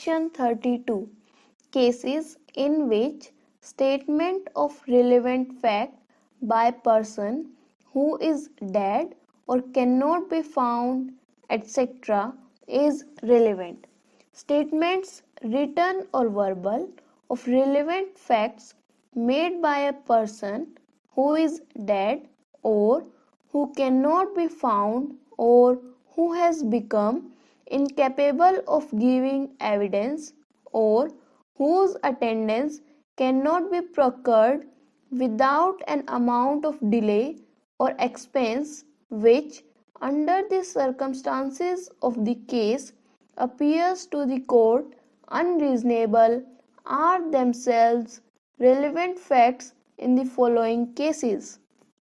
Section 32. Cases in which statement of relevant fact by person who is dead or cannot be found, etc., is relevant. Statements, written or verbal, of relevant facts made by a person who is dead or who cannot be found or who has become incapable of giving evidence or whose attendance cannot be procured without an amount of delay or expense which, under the circumstances of the case, appears to the court unreasonable, are themselves relevant facts in the following cases.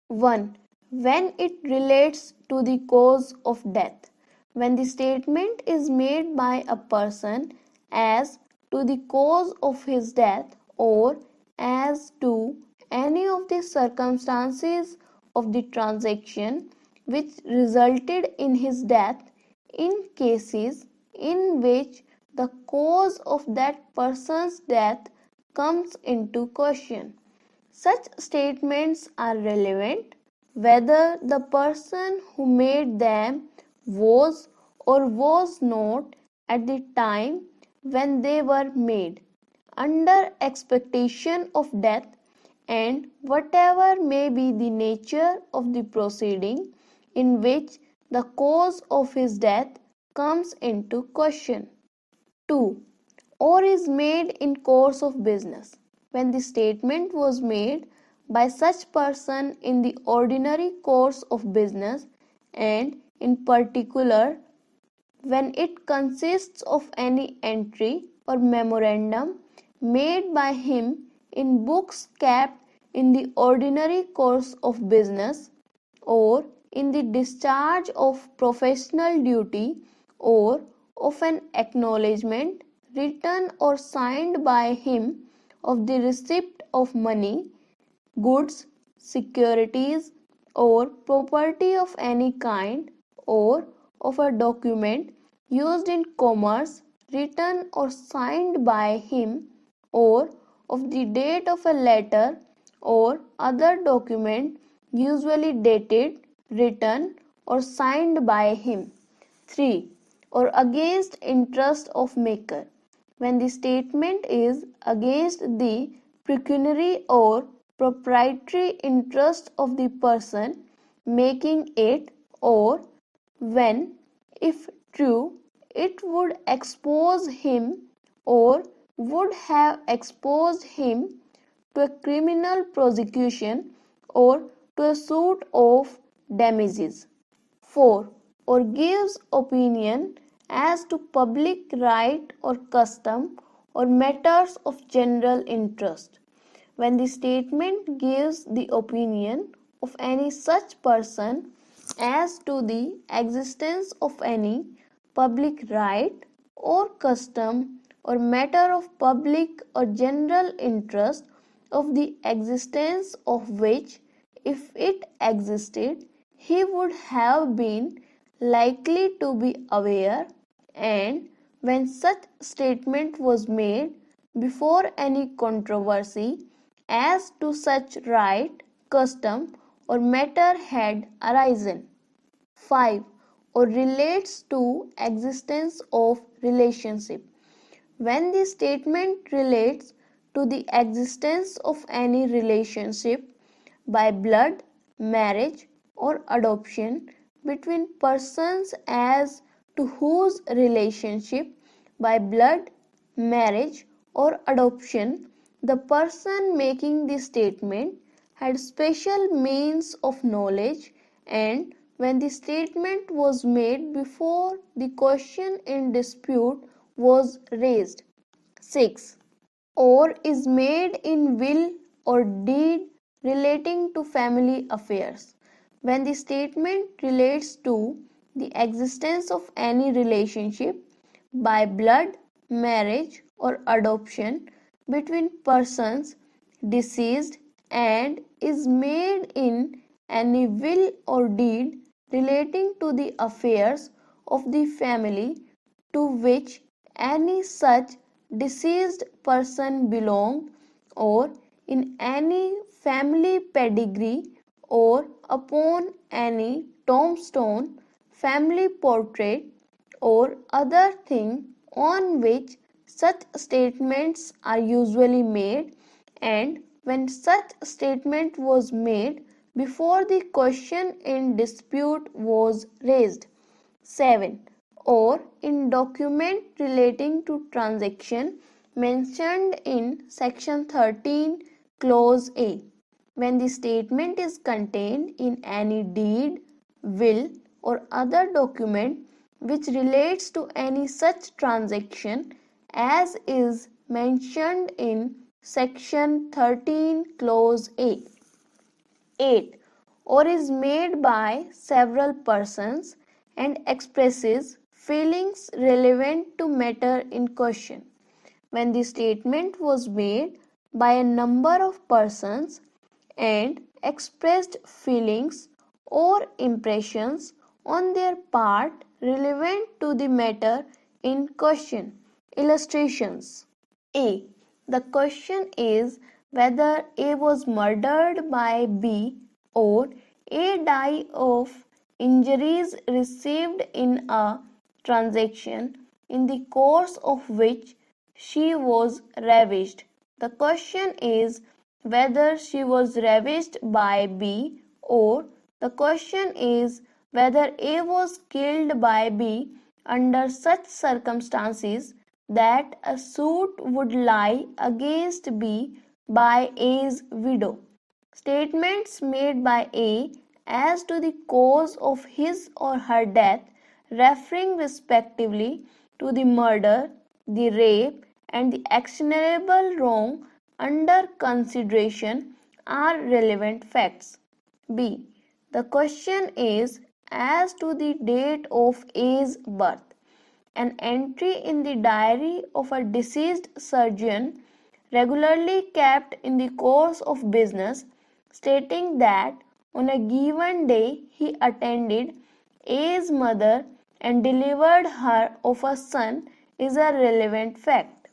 1. When it relates to the cause of death. When the statement is made by a person as to the cause of his death or as to any of the circumstances of the transaction which resulted in his death, in cases in which the cause of that person's death comes into question. Such statements are relevant whether the person who made them was or was not at the time when they were made under expectation of death, and whatever may be the nature of the proceeding in which the cause of his death comes into question. 2. Or is made in course of business. When the statement was made by such person in the ordinary course of business, and in particular when it consists of any entry or memorandum made by him in books kept in the ordinary course of business, or in the discharge of professional duty, or of an acknowledgment written or signed by him of the receipt of money, goods, securities, or property of any kind, or of a document used in commerce written or signed by him, or of the date of a letter or other document usually dated, written, or signed by him. 3. Or against interest of maker. When the statement is against the pecuniary or proprietary interest of the person making it, or when, if true, it would expose him or would have exposed him to a criminal prosecution or to a suit of damages. 4. Or gives opinion as to public right or custom or matters of general interest. When the statement gives the opinion of any such person as to the existence of any public right or custom or matter of public or general interest, of the existence of which, if it existed, he would have been likely to be aware, and when such statement was made before any controversy as to such right, custom, or matter had arisen. 5. Or relates to existence of relationship. When the statement relates to the existence of any relationship by blood, marriage, or adoption between persons as to whose relationship by blood, marriage, or adoption the person making the statement had special means of knowledge, and when the statement was made before the question in dispute was raised. 6. Or is made in will or deed relating to family affairs. When the statement relates to the existence of any relationship by blood, marriage, or adoption between persons deceased, and is made in any will or deed relating to the affairs of the family to which any such deceased person belonged, or in any family pedigree, or upon any tombstone, family portrait, or other thing on which such statements are usually made, and when such statement was made before the question in dispute was raised. 7. Or in document relating to transaction mentioned in section 13 clause A, when the statement is contained in any deed, will, or other document which relates to any such transaction as is mentioned in section 13 clause A. 8. Or is made by several persons and expresses feelings relevant to matter in question, when the statement was made by a number of persons and expressed feelings or impressions on their part relevant to the matter in question. Illustrations. A. The question is whether A was murdered by B, or A died of injuries received in a transaction in the course of which she was ravished. The question is whether she was ravished by B, or the question is whether A was killed by B under such circumstances that a suit would lie against B by A's widow. Statements made by A as to the cause of his or her death, referring respectively to the murder, the rape, and the actionable wrong under consideration, are relevant facts. B. The question is as to the date of A's birth. An entry in the diary of a deceased surgeon regularly kept in the course of business, stating that on a given day he attended A's mother and delivered her of a son, is a relevant fact.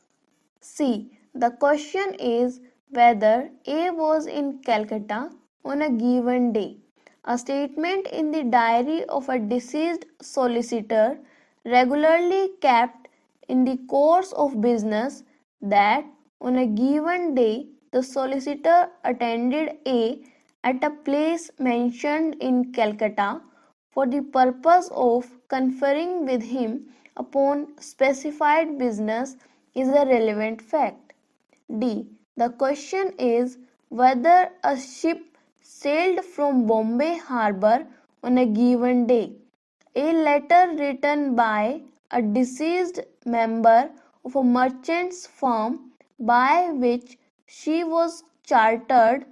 C. The question is whether A was in Calcutta on a given day. A statement in the diary of a deceased solicitor regularly kept in the course of business that on a given day the solicitor attended A at a place mentioned in Calcutta for the purpose of conferring with him upon specified business, is a relevant fact. D. The question is whether a ship sailed from Bombay harbour on a given day. A letter written by a deceased member of a merchant's firm by which she was chartered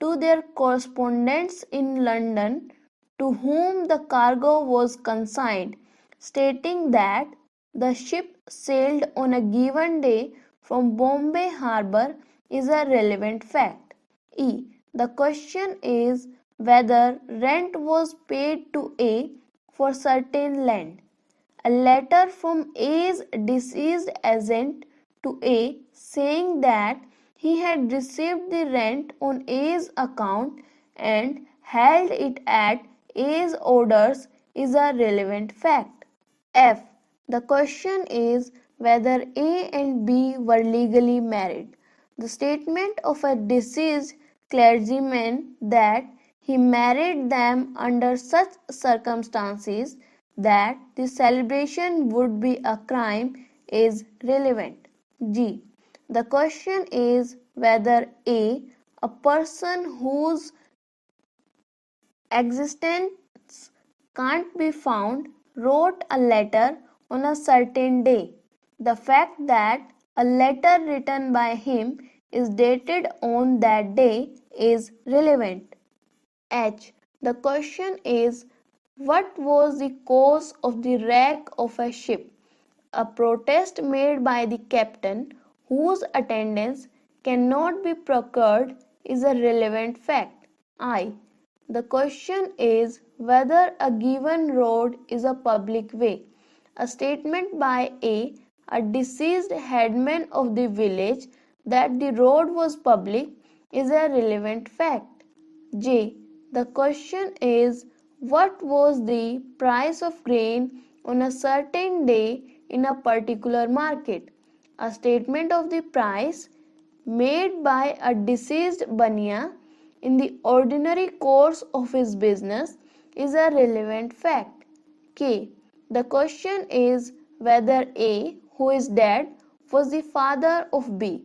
to their correspondents in London, to whom the cargo was consigned, stating that the ship sailed on a given day from Bombay harbour, is a relevant fact. E. The question is whether rent was paid to A for certain land. A letter from A's deceased agent to A saying that he had received the rent on A's account and held it at A's orders, is a relevant fact. F. The question is whether A and B were legally married. The statement of a deceased clergyman that he married them under such circumstances that the celebration would be a crime, is relevant. G. The question is whether a person whose existence can't be found, wrote a letter on a certain day. The fact that a letter written by him is dated on that day is relevant. H. The question is what was the cause of the wreck of a ship? A protest made by the captain whose attendance cannot be procured, is a relevant fact. I. The question is whether a given road is a public way. A statement by A a deceased headman of the village that the road was public is a relevant fact. J. The question is, what was the price of grain on a certain day in a particular market? A statement of the price made by a deceased Bania in the ordinary course of his business is a relevant fact. K. The question is whether A, who is dead, was the father of B.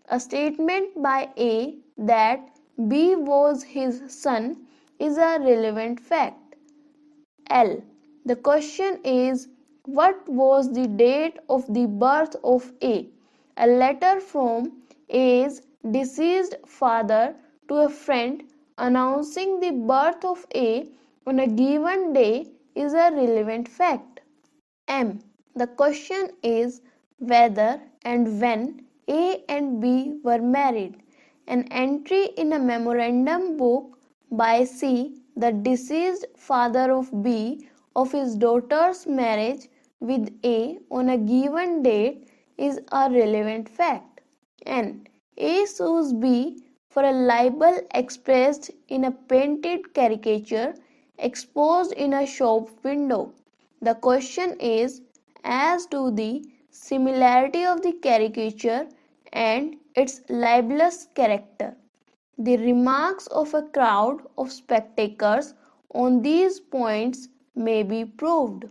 A statement by A that B was his son is a relevant fact. L. The question is, what was the date of the birth of A? A letter from A's deceased father to a friend announcing the birth of A on a given day is a relevant fact. M. The question is whether and when A and B were married. An entry in a memorandum book by C, the deceased father of B, of his daughter's marriage with A on a given date is a relevant fact. N. A sues B for a libel expressed in a painted caricature exposed in a shop window. The question is as to the similarity of the caricature and its libelous character. The remarks of a crowd of spectators on these points may be proved.